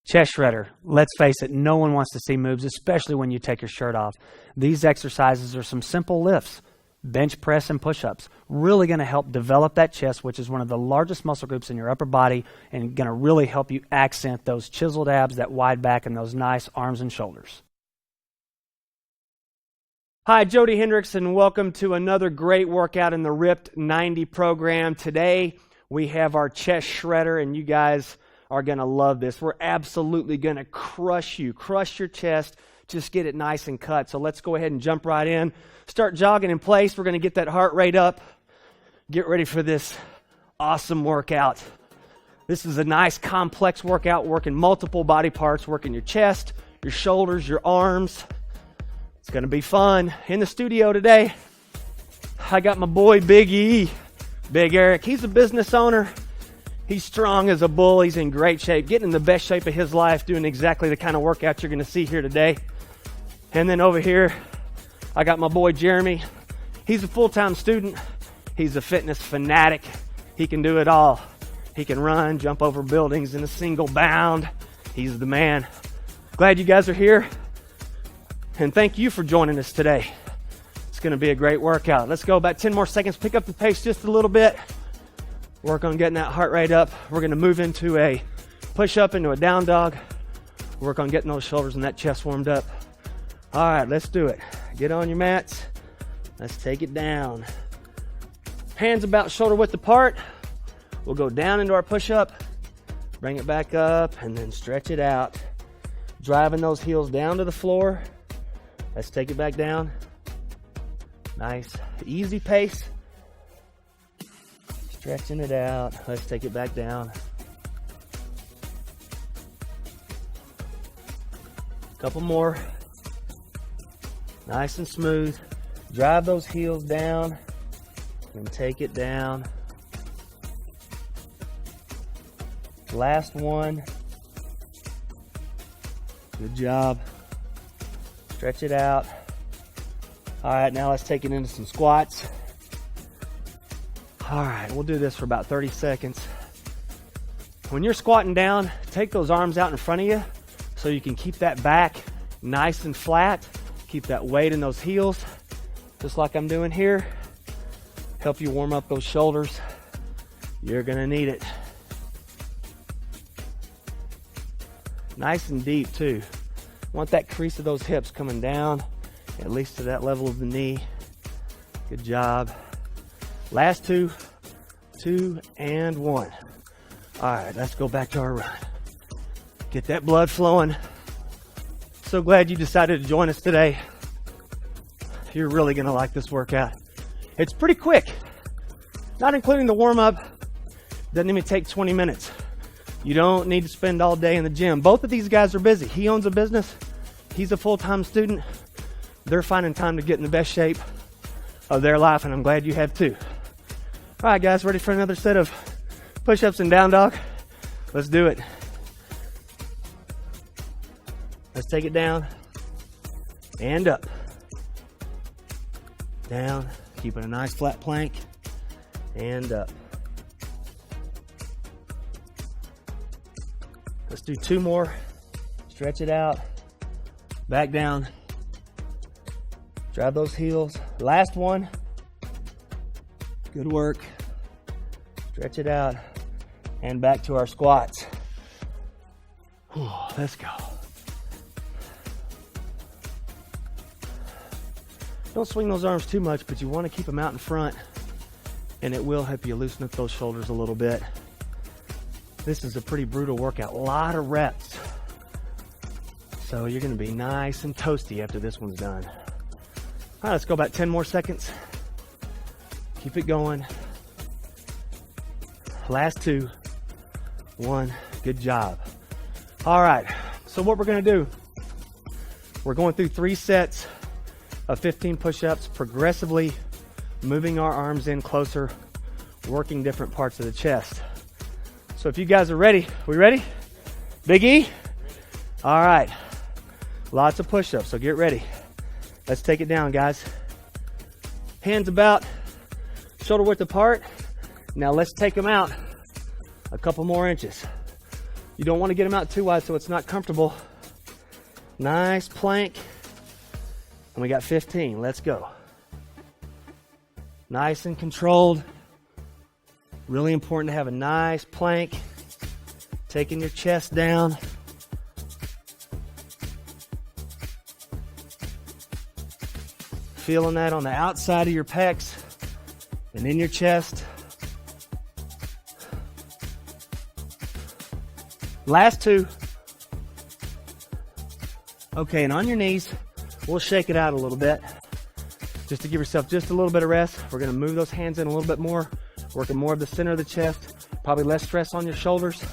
Chest shredder. Let's face it, no one wants to see moves, especially when you take your shirt off. These exercises are some simple lifts, bench press and push-ups. Really going to help develop that chest, which is one of the largest muscle groups in your upper body, and going to really help you accent those chiseled abs, that wide back, and those nice arms and shoulders. Hi, Jody Hendricks, and welcome to another great workout in the Ript 90 program. Today, we have our chest shredder, and you guys are going to love this. We're absolutely going to crush your chest, just get it nice and cut. So let's go ahead and jump right in. Start jogging in place. We're going to get that heart rate up. Get ready for this awesome workout. This is a nice complex workout, working multiple body parts, working your chest, your shoulders, your arms. It's going to be fun. In the studio today, I got my boy Big E, Big Eric. He's a business owner. He's strong as a bull. He's in great shape, getting in the best shape of his life, doing exactly the kind of workout you're going to see here today. And then over here, I got my boy Jeremy. He's a full-time student. He's a fitness fanatic. He can do it all. He can run, jump over buildings in a single bound. He's the man. Glad you guys are here. And thank you for joining us today. It's going to be a great workout. Let's go about 10 more seconds. Pick up the pace just a little bit. Work on getting that heart rate up. We're going to move into a push-up, into a down dog. Work on getting those shoulders and that chest warmed up. All right, let's do it. Get on your mats. Let's take it down. Hands about shoulder width apart. We'll go down into our push-up. Bring it back up and then stretch it out. Driving those heels down to the floor. Let's take it back down. Nice, easy pace. Stretching it out. Let's take it back down. Couple more. Nice and smooth. Drive those heels down and take it down. Last one. Good job. Stretch it out. All right, now let's take it into some squats. All right, we'll do this for about 30 seconds. When you're squatting down, take those arms out in front of you so you can keep that back nice and flat. Keep that weight in those heels, just like I'm doing here. Help you warm up those shoulders. You're gonna need it. Nice and deep too. Want that crease of those hips coming down, at least to that level of the knee. Good job. Last two and one. All right, let's go back to our run. Get that blood flowing. So glad you decided to join us today. You're really gonna like this workout. It's pretty quick, not including the warm-up. Doesn't even take 20 minutes. You don't need to spend all day in the gym. Both of these guys are busy. He owns a business. He's a full-time student. They're finding time to get in the best shape of their life, and I'm glad you have too. All right, guys, ready for another set of push-ups and down dog? Let's do it. Let's take it down and up. Down, keeping a nice flat plank, and up. Let's do two more. Stretch it out. Back down. Drive those heels. Last one. Good work. Stretch it out. And back to our squats. Whew, let's go. Don't swing those arms too much, but you want to keep them out in front, and it will help you loosen up those shoulders a little bit. This is a pretty brutal workout. A lot of reps. So you're going to be nice and toasty after this one's done. All right, let's go about 10 more seconds. Keep it going. Last two. One. Good job. All right, so what we're going to do, we're going through 3 sets of 15 push-ups, progressively moving our arms in closer, working different parts of the chest. So if you guys are ready, we ready? Big E? All right. Lots of push-ups, so get ready. Let's take it down, guys. Hands about shoulder width apart. Now let's take them out a couple more inches. You don't want to get them out too wide so it's not comfortable. Nice plank. And we got 15. Let's go. Nice and controlled. Really important to have a nice plank. Taking your chest down. Feeling that on the outside of your pecs and in your chest. Last two. Okay, and on your knees, we'll shake it out a little bit. Just to give yourself just a little bit of rest. We're gonna move those hands in a little bit more, working more of the center of the chest, probably less stress on your shoulders.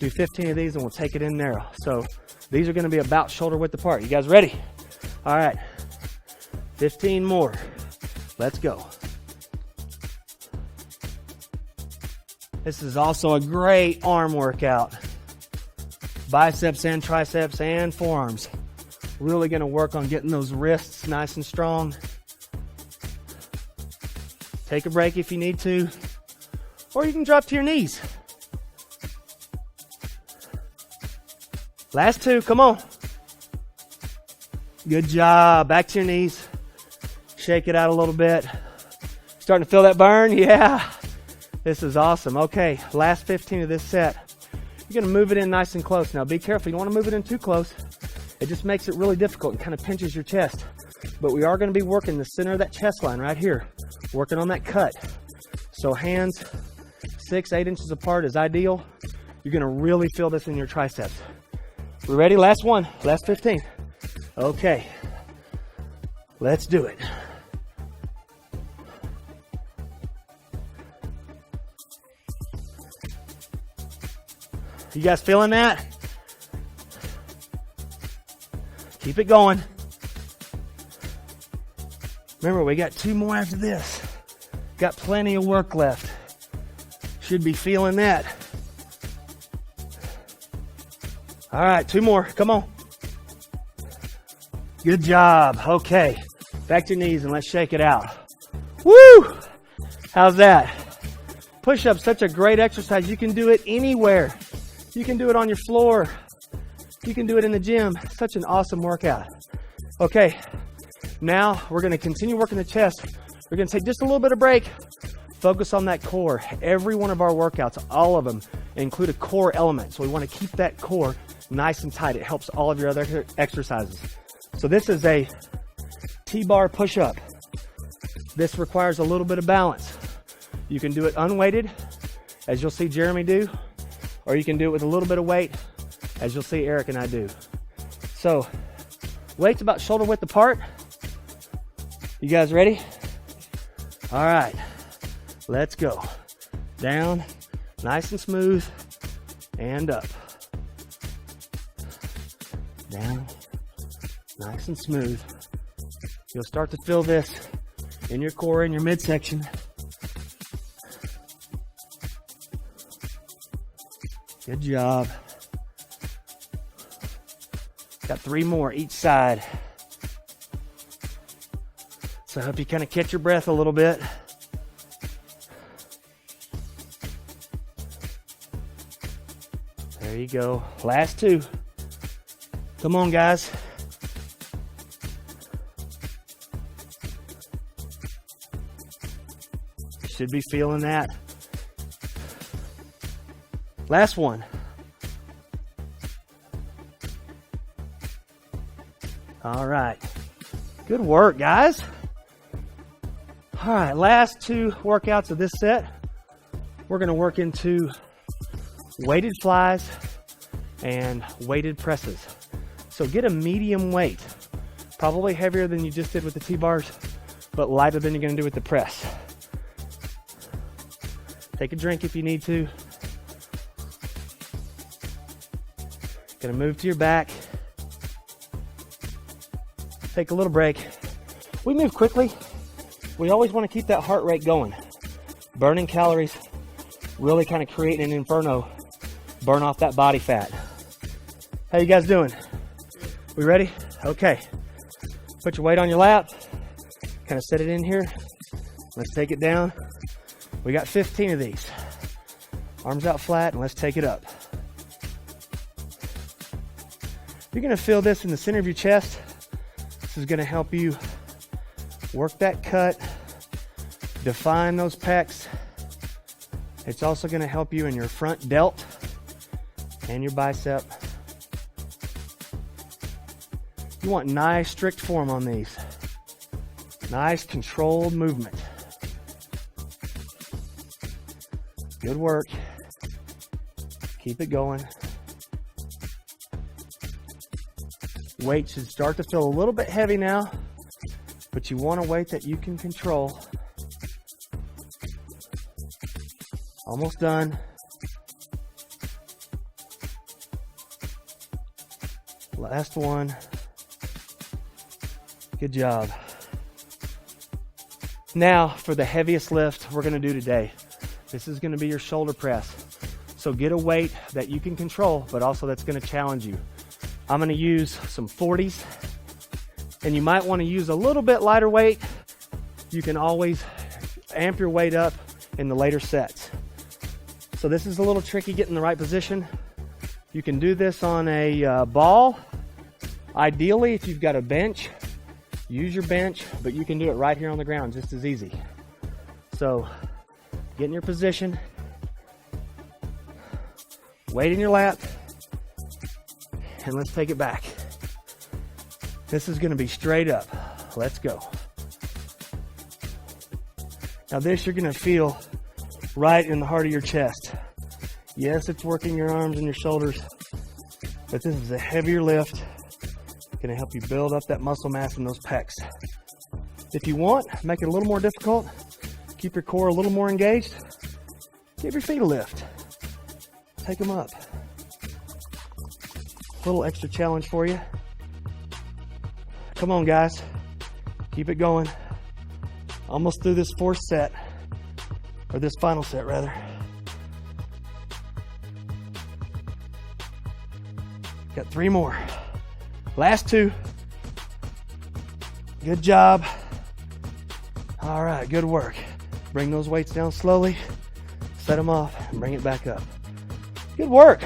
Do 15 of these and we'll take it in narrow. So these are gonna be about shoulder width apart. You guys ready? All right, 15 more. Let's go. This is also a great arm workout. Biceps and triceps and forearms. Really gonna work on getting those wrists nice and strong. Take a break if you need to, or you can drop to your knees. Last two, come on. Good job, back to your knees. Shake it out a little bit. Starting to feel that burn? Yeah. This is awesome. Okay, last 15 of this set. You're gonna move it in nice and close. Now be careful, you don't wanna move it in too close. It just makes it really difficult and kind of pinches your chest. But we are gonna be working the center of that chest line right here. Working on that cut. So hands 6-8 inches apart is ideal. You're gonna really feel this in your triceps. We ready? Last one, last 15. Okay, let's do it. You guys feeling that? Keep it going. Remember, we got 2 more after this. Got plenty of work left. Should be feeling that. All right, 2 more. Come on. Good job. Okay. Back to your knees and let's shake it out. Woo! How's that? Push-ups, such a great exercise. You can do it anywhere. You can do it on your floor. You can do it in the gym. Such an awesome workout. Okay, now we're going to continue working the chest. We're going to take just a little bit of break. Focus on that core. Every one of our workouts, all of them, include a core element. So we want to keep that core nice and tight. It helps all of your other exercises. So this is a T-bar push-up. This requires a little bit of balance. You can do it unweighted, as you'll see Jeremy do, or you can do it with a little bit of weight, as you'll see Eric and I do. So, weight's about shoulder width apart. You guys ready? All right, let's go. Down, nice and smooth, and up. Down, nice and smooth. You'll start to feel this in your core, in your midsection. Good job. Got 3 more each side. So I hope you kind of catch your breath a little bit. There you go. Last 2. Come on, guys. Should be feeling that. Last one. All right. Good work, guys. All right, last 2 workouts of this set. We're going to work into weighted flies and weighted presses. So get a medium weight, probably heavier than you just did with the T-bars, but lighter than you're going to do with the press. Take a drink if you need to. Gonna move to your back. Take a little break. We move quickly. We always want to keep that heart rate going. Burning calories, really kind of creating an inferno. Burn off that body fat. How you guys doing? We ready? Okay. Put your weight on your lap. Kind of set it in here. Let's take it down. We got 15 of these. Arms out flat and let's take it up. You're going to feel this in the center of your chest. This is going to help you work that cut, define those pecs. It's also going to help you in your front delt and your bicep. You want nice, strict form on these. Nice, controlled movement. Good work. Keep it going. Weight should start to feel a little bit heavy now, but you want a weight that you can control. Almost done. Last one. Good job. Now for the heaviest lift we're going to do today. This is going to be your shoulder press. So get a weight that you can control, but also that's going to challenge you. I'm going to use some 40s, and you might want to use a little bit lighter weight. You can always amp your weight up in the later sets. So this is a little tricky getting the right position. You can do this on a ball. Ideally, if you've got a bench, use your bench, but you can do it right here on the ground just as easy. So get in your position, weight in your lap, and let's take it back. This is going to be straight up. Let's go. Now this you're going to feel right in the heart of your chest. Yes, it's working your arms and your shoulders, but this is a heavier lift. It's going to help you build up that muscle mass in those pecs. If you want, make it a little more difficult. Keep your core a little more engaged. Give your feet a lift. Take them up. A little extra challenge for you. Come on, guys. Keep it going. Almost through this fourth set, or this final set, rather. Got 3 more. Last 2. Good job. All right, good work. Bring those weights down slowly. Set them off and bring it back up. Good work.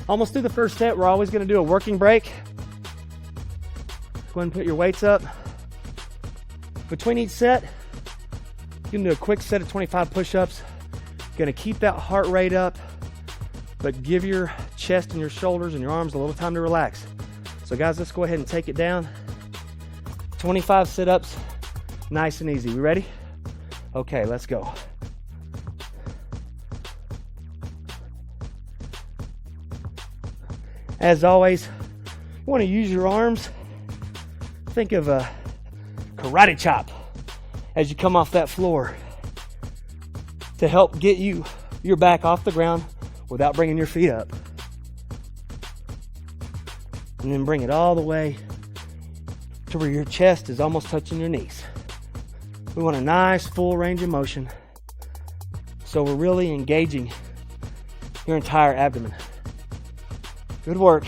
Almost through the first set. We're always going to do a working break. Go ahead and put your weights up. Between each set, you can do a quick set of 25 push-ups. Going to keep that heart rate up, but give your chest and your shoulders and your arms a little time to relax. So guys, let's go ahead and take it down. 25 sit-ups, nice and easy. We ready? Okay, let's go. As always, you want to use your arms. Think of a karate chop as you come off that floor to help get your back off the ground without bringing your feet up. And then bring it all the way to where your chest is almost touching your knees. We want a nice full range of motion, so we're really engaging your entire abdomen. Good work.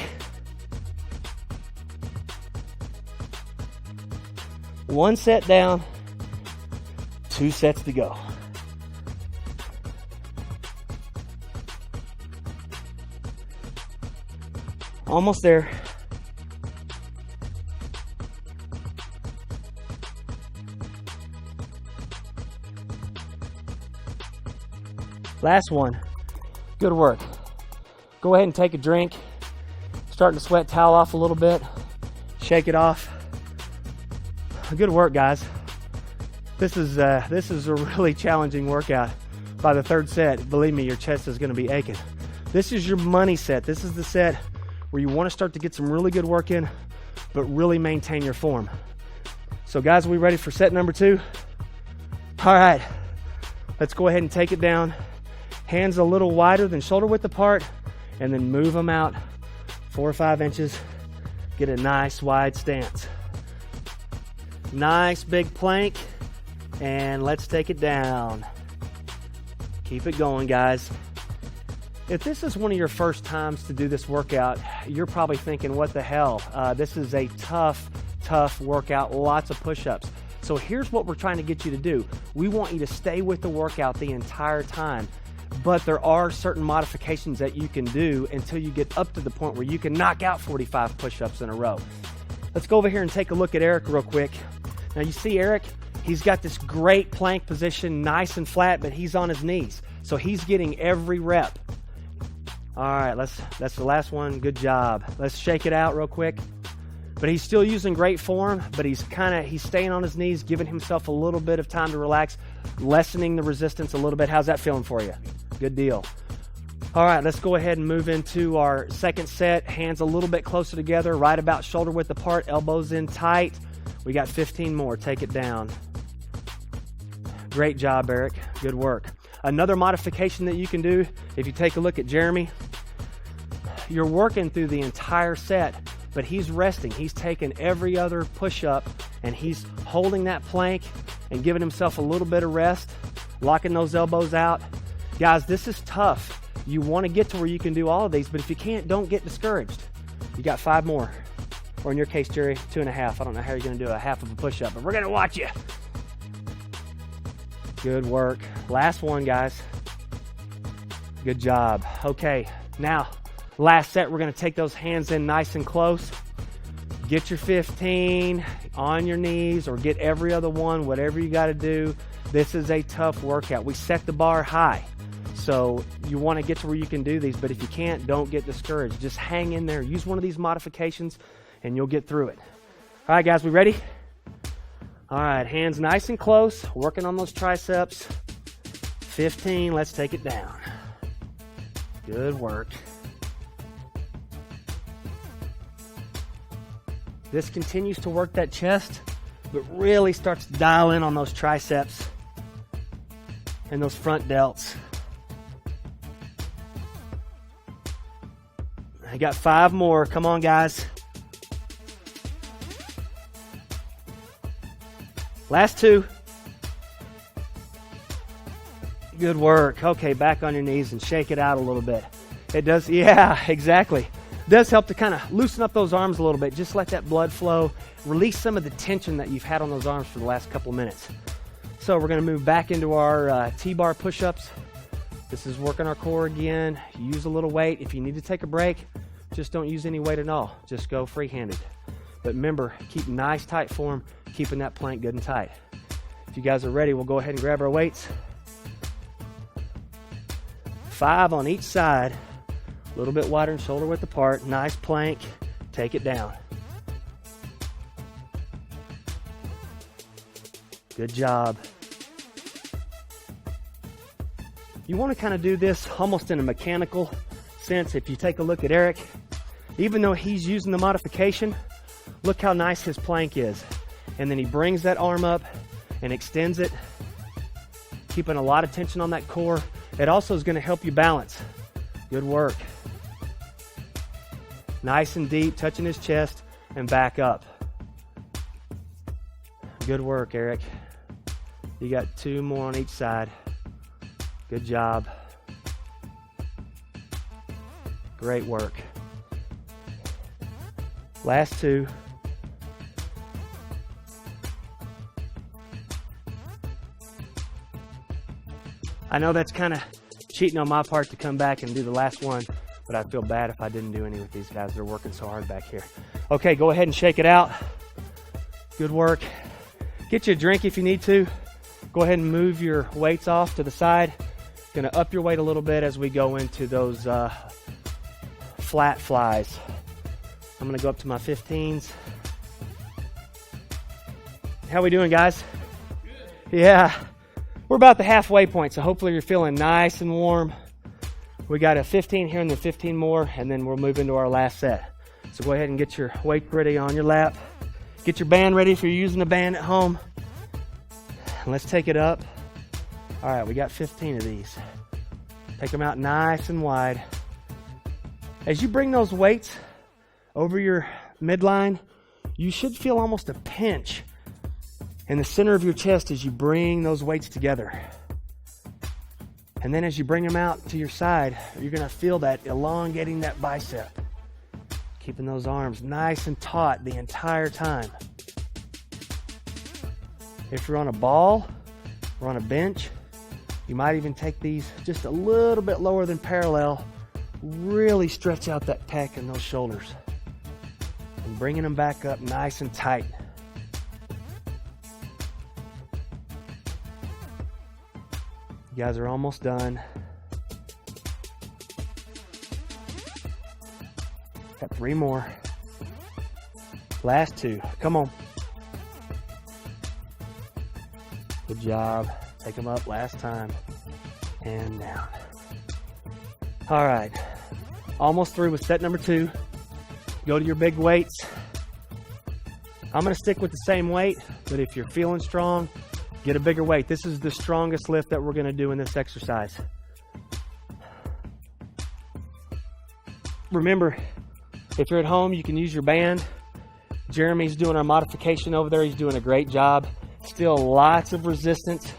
One set down, 2 sets to go. Almost there. Last one. Good work. Go ahead and take a drink. Starting to sweat, towel off a little bit. Shake it off. Good work, guys. This is a really challenging workout. By the 3rd set, believe me, your chest is going to be aching. This is your money set. This is the set where you want to start to get some really good work in, but really maintain your form. So guys, are we ready for set number 2? All right, let's go ahead and take it down. Hands a little wider than shoulder width apart, and then move them out 4 or 5 inches. Get a nice wide stance. Nice big plank, and let's take it down. Keep it going, guys. If this is one of your first times to do this workout, you're probably thinking, what the hell? This is a tough workout, lots of push-ups. So here's what we're trying to get you to do. We want you to stay with the workout the entire time. but there are certain modifications that you can do until you get up to the point where you can knock out 45 push-ups in a row. Let's go over here and take a look at Eric real quick. Now you see Eric, he's got this great plank position, nice and flat, but he's on his knees. So he's getting every rep. All right, that's the last one. Good job. Let's shake it out real quick. But he's still using great form, but he's staying on his knees, giving himself a little bit of time to relax, lessening the resistance a little bit. How's that feeling for you? Good deal. All right, let's go ahead and move into our second set. Hands a little bit closer together, right about shoulder width apart, elbows in tight. We got 15 more. Take it down. Great job, Eric. Good work. Another modification that you can do, if you take a look at Jeremy, you're working through the entire set, but he's resting. He's taking every other push-up, and he's holding that plank and giving himself a little bit of rest, locking those elbows out. Guys, this is tough. You want to get to where you can do all of these, but if you can't, don't get discouraged. You got 5 more. Or in your case, Jerry, 2.5. I don't know how you're going to do a half of a push-up, but we're going to watch you. Good work. Last one, guys. Good job. Okay, now, last set, we're going to take those hands in nice and close. Get your 15 on your knees or get every other one, whatever you got to do. This is a tough workout. We set the bar high. So you want to get to where you can do these, but if you can't, don't get discouraged. Just hang in there. Use one of these modifications, and you'll get through it. All right, guys, we ready? All right, hands nice and close, working on those triceps. 15, let's take it down. Good work. This continues to work that chest, but really starts to dial in on those triceps and those front delts. I got 5 more. Come on, guys. Last 2. Good work. Okay, back on your knees and shake it out a little bit. It does, yeah, exactly. It does help to kind of loosen up those arms a little bit. Just let that blood flow. Release some of the tension that you've had on those arms for the last couple of minutes. So we're going to move back into our T-bar push-ups. This is working our core again. Use a little weight. If you need to take a break, just don't use any weight at all. Just go free-handed. But remember, keep nice, tight form, keeping that plank good and tight. If you guys are ready, we'll go ahead and grab our weights. 5 on each side. A little bit wider and shoulder width apart. Nice plank. Take it down. Good job. You want to kind of do this almost in a mechanical sense. If you take a look at Eric, even though he's using the modification, look how nice his plank is. And then he brings that arm up and extends it, keeping a lot of tension on that core. It also is going to help you balance. Good work. Nice and deep, touching his chest and back up. Good work, Eric. You got 2 more on each side. Good job. Great work. Last 2. I know that's kind of cheating on my part to come back and do the last one, but I'd feel bad if I didn't do any with these guys. They're working so hard back here. Okay, go ahead and shake it out. Good work. Get you a drink if you need to. Go ahead and move your weights off to the side. Going to up your weight a little bit as we go into those flat flies. I'm going to go up to my 15s. How we doing, guys? Good. Yeah. We're about the halfway point, so hopefully you're feeling nice and warm. We got a 15 here and then 15 more, and then we'll move into our last set. So go ahead and get your weight ready on your lap. Get your band ready if you're using a band at home. And let's take it up. All right, we got 15 of these. Take them out nice and wide. As you bring those weights over your midline, you should feel almost a pinch in the center of your chest as you bring those weights together. And then as you bring them out to your side, you're going to feel that elongating that bicep. Keeping those arms nice and taut the entire time. If you're on a ball or on a bench, You might even take these just a little bit lower than parallel. Really stretch out that pec and those shoulders. And bringing them back up nice and tight. You guys are almost done. Got 3 more. Last 2. Come on. Good job. Take them up last time. And down. All right. Almost through with set number 2. Go to your big weights. I'm going to stick with the same weight, but if you're feeling strong, get a bigger weight. This is the strongest lift that we're going to do in this exercise. Remember, if you're at home, you can use your band. Jeremy's doing our modification over there. He's doing a great job. Still lots of resistance,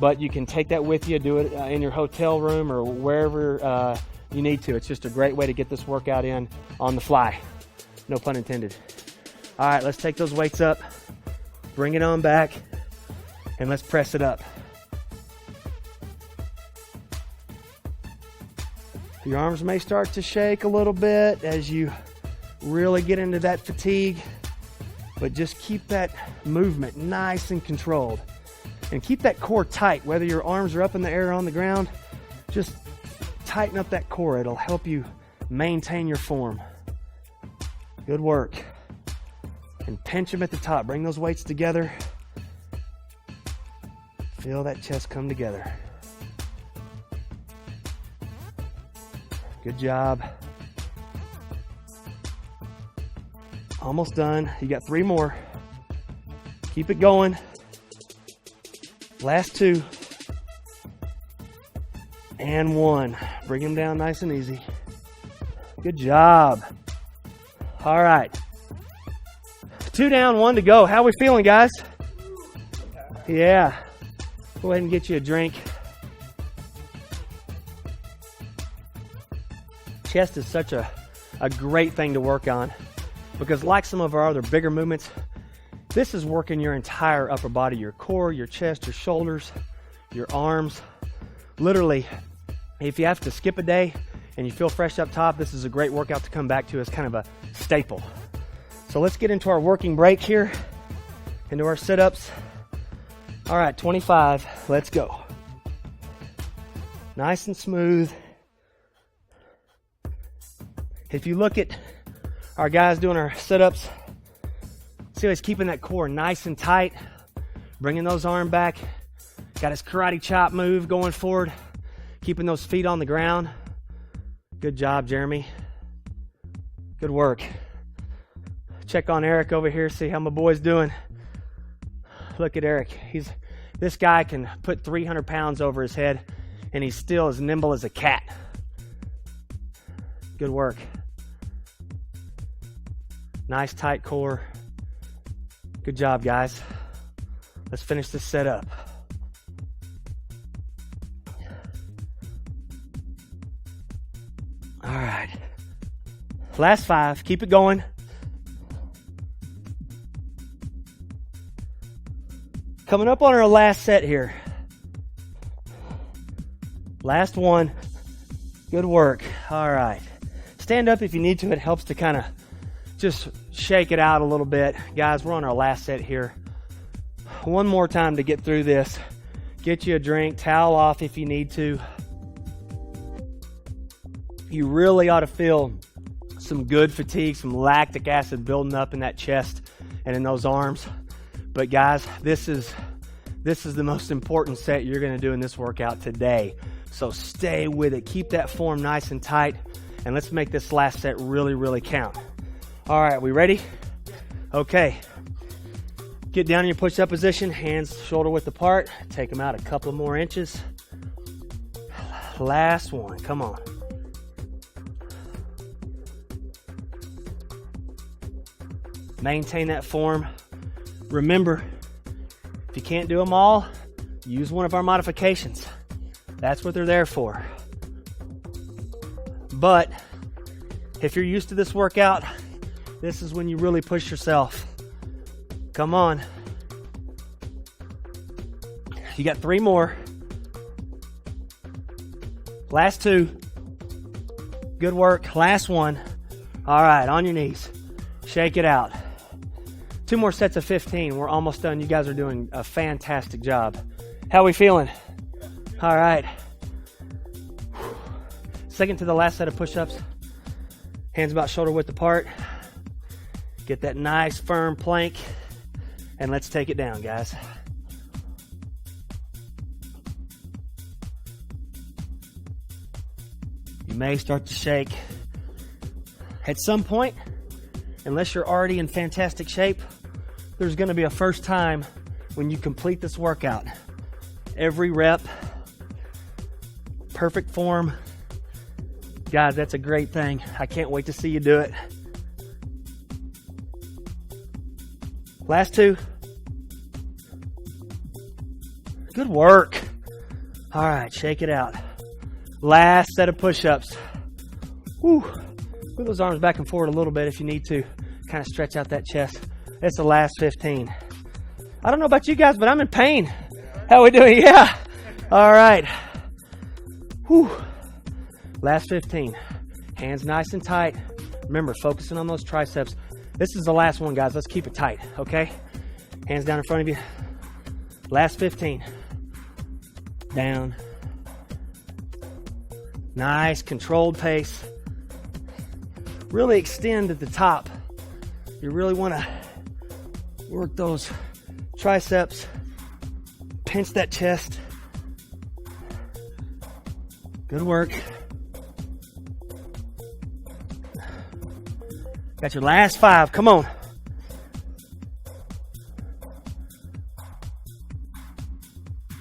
but you can take that with you, do it in your hotel room or wherever you need to. It's just a great way to get this workout in on the fly. No pun intended. All right, let's take those weights up, bring it on back, and let's press it up. Your arms may start to shake a little bit as you really get into that fatigue, but just keep that movement nice and controlled. And keep that core tight, whether your arms are up in the air or on the ground. Just tighten up that core. It'll help you maintain your form. Good work. And pinch them at the top. Bring those weights together. Feel that chest come together. Good job. Almost done. You got 3 more. Keep it going. Last 2. And 1. Bring them down nice and easy. Good job. All right. 2 down, 1 to go. How we feeling, guys? Yeah. Go ahead and get you a drink. Chest is such a great thing to work on because like some of our other bigger movements, this is working your entire upper body, your core, your chest, your shoulders, your arms. Literally, if you have to skip a day and you feel fresh up top, this is a great workout to come back to as kind of a staple. So let's get into our working break here, into our sit-ups. All right, 25, let's go. Nice and smooth. If you look at our guys doing our sit-ups, see how he's keeping that core nice and tight, bringing those arms back. Got his karate chop move going forward, keeping those feet on the ground. Good job, Jeremy. Good work. Check on Eric over here, see how my boy's doing. Look at Eric. This guy can put 300 pounds over his head, and he's still as nimble as a cat. Good work. Nice tight core. Good job, guys. Let's finish this set up. All right. Last 5. Keep it going. Coming up on our last set here. Last 1. Good work. All right. Stand up if you need to. It helps to kind of just shake it out a little bit. Guys, we're on our last set here. One more time to get through this. Get you a drink, towel off if you need to. You really ought to feel some good fatigue, some lactic acid building up in that chest and in those arms. But guys, this is the most important set you're going to do in this workout today. So stay with it. Keep that form nice and tight. And let's make this last set really, really count. All right, we ready? Okay. Get down in your push-up position, hands shoulder width apart. Take them out a couple more inches. Last one, come on. Maintain that form. Remember, if you can't do them all, use one of our modifications. That's what they're there for. But if you're used to this workout, this is when you really push yourself. Come on. You got 3 more. Last 2. Good work. Last 1. All right, on your knees. Shake it out. 2 more sets of 15. We're almost done. You guys are doing a fantastic job. How are we feeling? All right. Second to the last set of push-ups. Hands about shoulder width apart. Get that nice firm plank. And let's take it down, guys. You may start to shake. At some point, unless you're already in fantastic shape, there's going to be a first time when you complete this workout. Every rep, perfect form. Guys, that's a great thing. I can't wait to see you do it. Last 2. Good work. All right, shake it out. Last set of push-ups. Woo. Move those arms back and forward a little bit if you need to. Kind of stretch out that chest. That's the last 15. I don't know about you guys, but I'm in pain. How are we doing? Yeah. All right. Whew. Last 15. Hands nice and tight. Remember, focusing on those triceps. This is the last one, guys. Let's keep it tight, okay? Hands down in front of you. Last 15. Down. Nice, controlled pace. Really extend at the top. You really want to work those triceps. Pinch that chest. Good work. Got your last 5. Come on.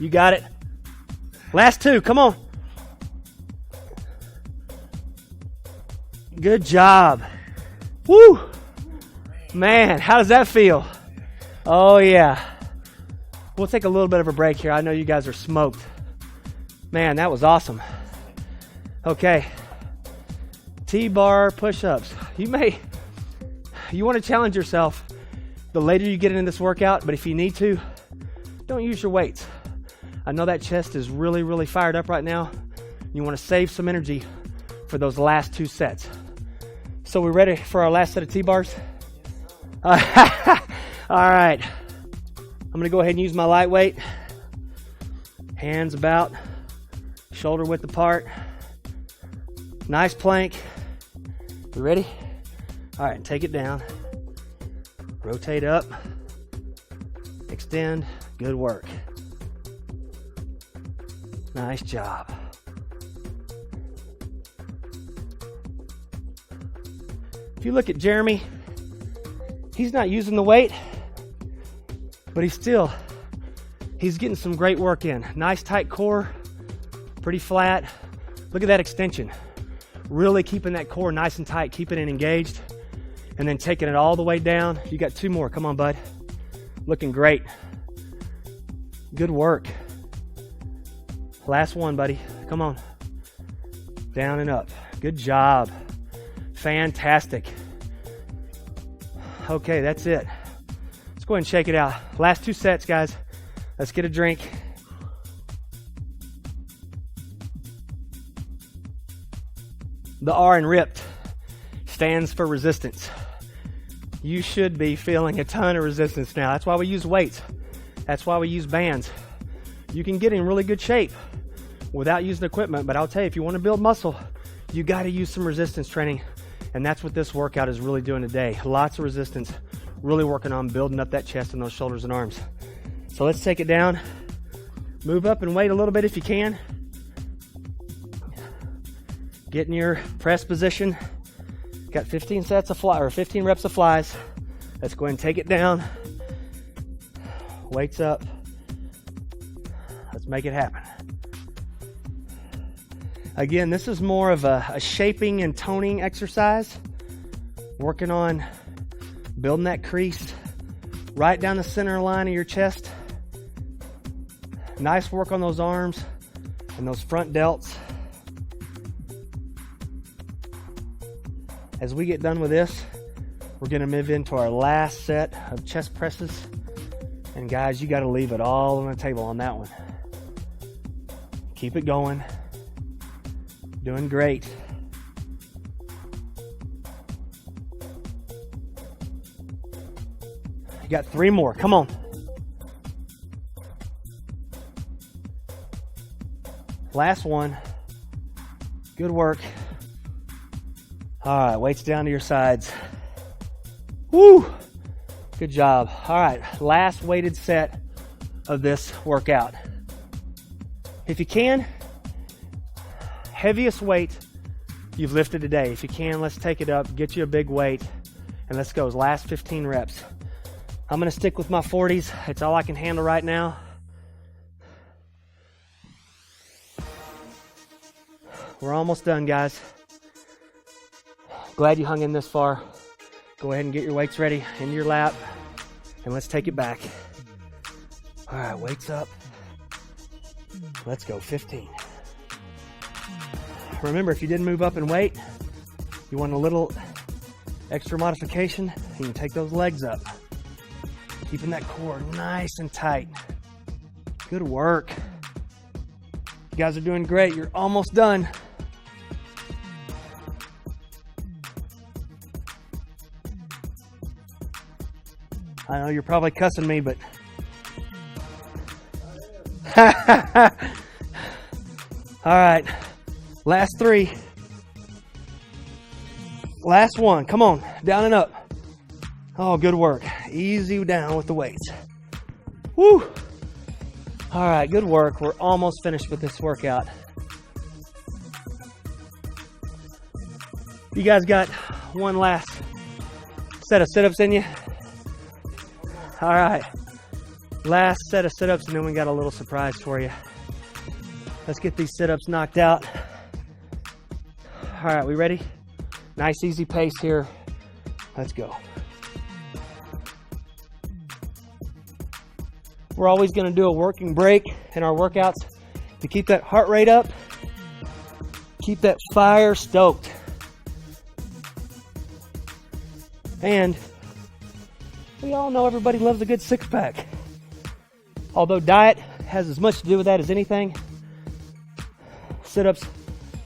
You got it. Last 2. Come on. Good job. Woo! Man, how does that feel? Oh, yeah. We'll take a little bit of a break here. I know you guys are smoked. Man, that was awesome. Okay. T-bar push-ups. You want to challenge yourself the later you get into this workout, but if you need to, don't use your weights. I know that chest is really, really fired up right now. You want to save some energy for those last 2 sets. So we ready for our last set of T-bars? All right. I'm going to go ahead and use my lightweight. Hands about, shoulder width apart. Nice plank. You ready? All right, take it down. Rotate up. Extend. Good work. Nice job. If you look at Jeremy, he's not using the weight, but he's getting some great work in. Nice tight core, pretty flat. Look at that extension. Really keeping that core nice and tight, keeping it engaged, and then taking it all the way down. You got 2 more. Come on, bud. Looking great. Good work. Last one, buddy. Come on. Down and up. Good job. Fantastic. Okay, that's it. Let's go ahead and shake it out. Last 2 sets, guys. Let's get a drink. The R in Ript stands for resistance. You should be feeling a ton of resistance now. That's why we use weights. That's why we use bands. You can get in really good shape without using equipment, but I'll tell you, if you want to build muscle, you got to use some resistance training. And that's what this workout is really doing today. Lots of resistance, really working on building up that chest and those shoulders and arms. So let's take it down. Move up and wait a little bit if you can. Get in your press position. Got 15 sets of fly, or 15 reps of flies. Let's go ahead and take it down. Weights up. Let's make it happen. Again, this is more of a shaping and toning exercise. Working on building that crease right down the center line of your chest. Nice work on those arms and those front delts. As we get done with this, we're going to move into our last set of chest presses. And guys, you got to leave it all on the table on that one. Keep it going. Doing great. You got 3 more. Come on. Last one. Good work. All right, weights down to your sides. Woo! Good job. All right, last weighted set of this workout. If you can, heaviest weight you've lifted today. If you can, let's take it up, get you a big weight, and let's go. Last 15 reps. I'm going to stick with my 40s. It's all I can handle right now. We're almost done, guys. Glad you hung in this far. Go ahead and get your weights ready in your lap, and let's take it back. All right, weights up. Let's go, 15. Remember, if you didn't move up in weight, you want a little extra modification, you can take those legs up. Keeping that core nice and tight. Good work. You guys are doing great. You're almost done. I know you're probably cussing me, but all right, last 3. Last one. Come on, down and up. Oh, good work. Easy down with the weights. Woo! All right, good work. We're almost finished with this workout. You guys got one last set of sit-ups in you? All right, last set of sit-ups, and then we got a little surprise for you. Let's get these sit-ups knocked out. All right, we ready? Nice, easy pace here. Let's go. We're always going to do a working break in our workouts to keep that heart rate up, keep that fire stoked. And we all know everybody loves a good six-pack. Although diet has as much to do with that as anything, sit-ups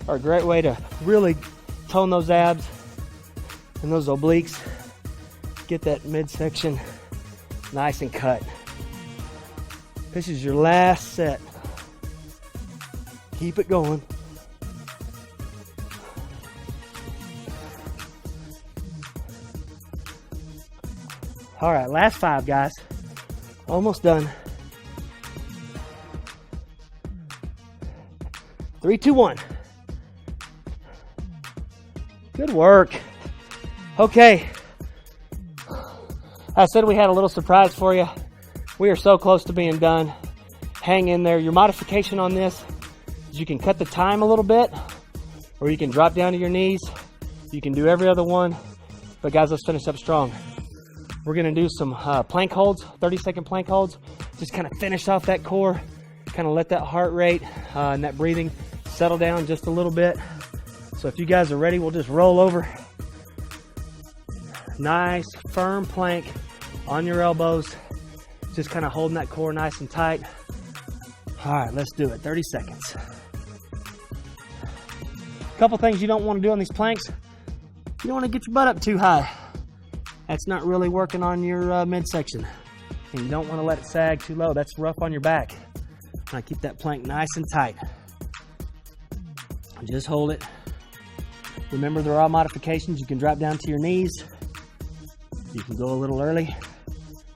are a great way to really tone those abs and those obliques. Get that midsection nice and cut. This is your last set. Keep it going. All right, last 5, guys. Almost done. 3, 2, 1. Good work. Okay. I said we had a little surprise for you. We are so close to being done. Hang in there. Your modification on this is you can cut the time a little bit, or you can drop down to your knees. You can do every other one. But guys, let's finish up strong. We're gonna do some plank holds, 30-second plank holds. Just kind of finish off that core, kind of let that heart rate and that breathing settle down just a little bit. So if you guys are ready, we'll just roll over. Nice, firm plank on your elbows. Just kind of holding that core nice and tight. All right, let's do it. 30 seconds. A couple things you don't want to do on these planks. You don't want to get your butt up too high. That's not really working on your midsection. And you don't want to let it sag too low. That's rough on your back. Now keep that plank nice and tight. Just hold it. Remember, there are modifications. You can drop down to your knees. You can go a little early.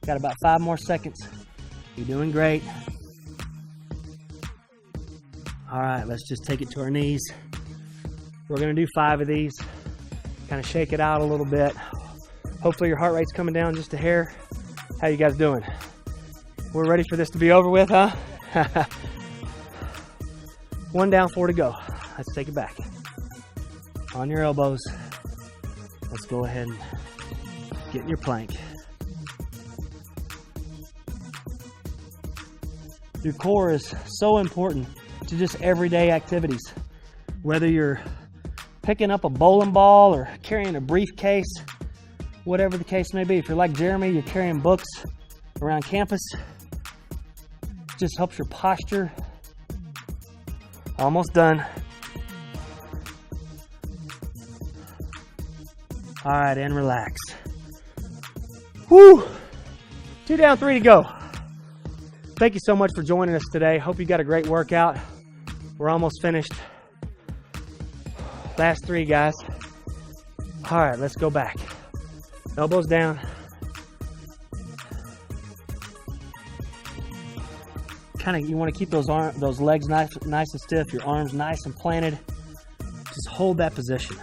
Got about 5 more seconds. You're doing great. All right, let's just take it to our knees. We're gonna do 5 of these. Kind of shake it out a little bit. Hopefully your heart rate's coming down just a hair. How you guys doing? We're ready for this to be over with, huh? 1 down, 4 to go. Let's take it back. On your elbows. Let's go ahead and get in your plank. Your core is so important to just everyday activities. Whether you're picking up a bowling ball or carrying a briefcase, whatever the case may be. If you're like Jeremy, you're carrying books around campus. It just helps your posture. Almost done. All right, and relax. Woo! 2 down, 3 to go. Thank you so much for joining us today. Hope you got a great workout. We're almost finished. Last 3, guys. All right, let's go back. Elbows down. You want to keep those legs nice and stiff, your arms nice and planted. Just hold that position.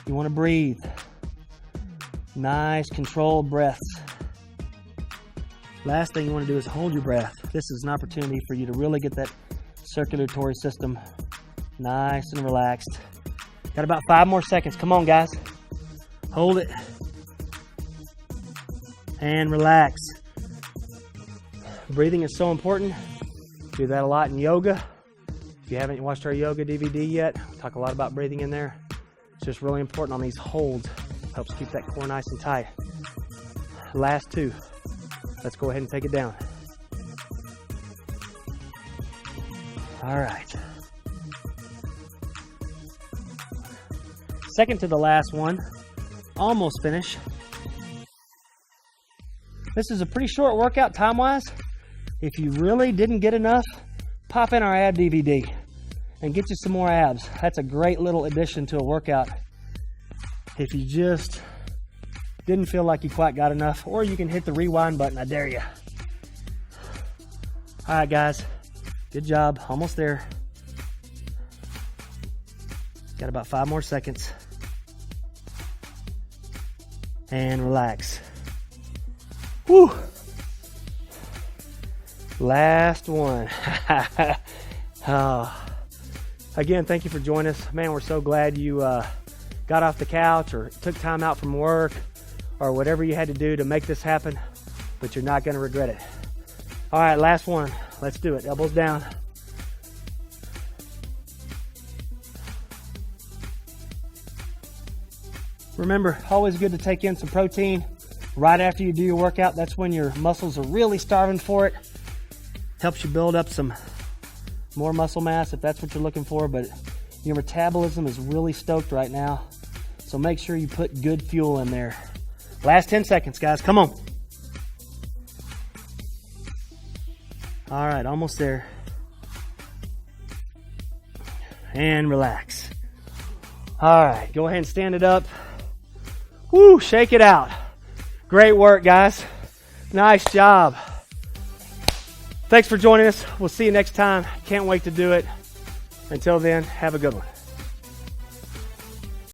You want to breathe. Nice, controlled breaths. Last thing you want to do is hold your breath. This is an opportunity for you to really get that circulatory system nice and relaxed. Got about 5 more seconds. Come on, guys. Hold it. And relax. Breathing is so important. Do that a lot in yoga. If you haven't watched our yoga DVD yet, we talk a lot about breathing in there. It's just really important on these holds. Helps keep that core nice and tight. Last 2. Let's go ahead and take it down. All right. Second to the last one. Almost finished. This is a pretty short workout time-wise. If you really didn't get enough, pop in our ab DVD and get you some more abs. That's a great little addition to a workout. If you just didn't feel like you quite got enough, or you can hit the rewind button. I dare you. All right, guys. Good job. Almost there. Got about 5 more seconds. And relax. Woo! Last one. Oh. Again, thank you for joining us. Man, we're so glad you got off the couch or took time out from work or whatever you had to do to make this happen, but you're not going to regret it. All right, last one. Let's do it. Elbows down. Remember, always good to take in some protein right after you do your workout. That's when your muscles are really starving for it. Helps you build up some more muscle mass if that's what you're looking for, but your metabolism is really stoked right now. So make sure you put good fuel in there. Last 10 seconds, guys. Come on. All right, almost there. And relax. All right, go ahead and stand it up. Woo, shake it out. Great work, guys. Nice job. Thanks for joining us. We'll see you next time. Can't wait to do it. Until then, have a good one.